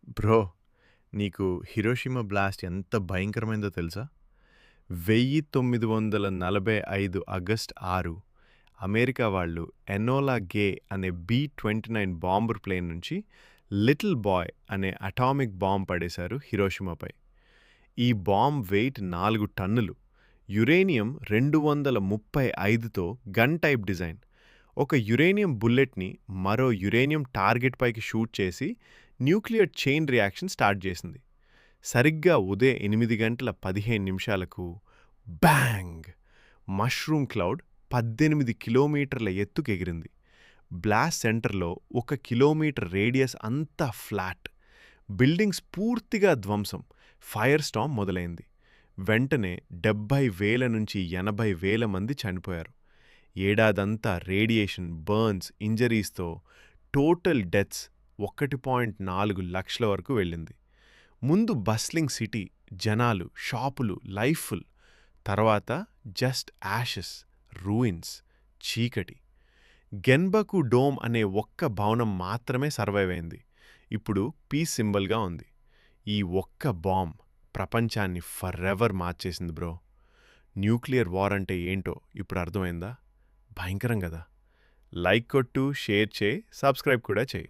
Bro, నీకు Hiroshima blast ఎంత భయంకరమైందో తెలుసా? 1945 ఆగస్ట్ 6 అమెరికా వాళ్ళు ఎనోలా గే అనే బి-29 బాంబర్ ప్లేన్ నుంచి లిటిల్ బాయ్ అనే అటామిక్ బాంబ్ పడేశారు హిరోషిమాపై. ఈ బాంబ్ వెయిట్ 4 టన్నులు. యురేనియం 235తో గన్ టైప్ డిజైన్. ఒక యురేనియం బుల్లెట్‌ని మరో యురేనియం టార్గెట్ పైకి షూట్ చేసి న్యూక్లియర్ చైన్ రియాక్షన్ స్టార్ట్ చేసింది. సరిగ్గా ఉదయం 8 గంటల 15 నిమిషాలకు బ్యాంగ్! మష్రూమ్ క్లౌడ్ 18 కిలోమీటర్ల ఎత్తుకెగిరింది. బ్లాస్ట్ సెంటర్‌లో 1 కిలోమీటర్ రేడియస్ అంతా ఫ్లాట్. బిల్డింగ్స్ పూర్తిగా ధ్వంసం. ఫైర్ స్టార్మ్ మొదలైంది. వెంటనే 70,000 నుంచి 80,000 మంది చనిపోయారు. ఏడాదంతా రేడియేషన్, బర్న్స్, ఇంజరీస్‌తో టోటల్ డెత్స్ 1.4 లక్షల వరకు వెళ్ళింది. ముందు బస్లింగ్ సిటీ, జనాలు, షాపులు, లైఫ్ ఫుల్. తర్వాత జస్ట్ యాషెస్, రూయిన్స్, చీకటి. గెన్బకు డోమ్ అనే ఒక్క భవనం మాత్రమే సర్వైవ్ అయింది. ఇప్పుడు పీస్ సింబల్గా ఉంది. ఈ ఒక్క బాంబ్ ప్రపంచాన్ని ఫరెవర్ మార్చేసింది బ్రో. న్యూక్లియర్ వార్ అంటే ఏంటో ఇప్పుడు అర్థమైందా? భయంకరం కదా! లైక్ కొట్టు, షేర్ చేయి, సబ్స్క్రైబ్ కూడా చేయి.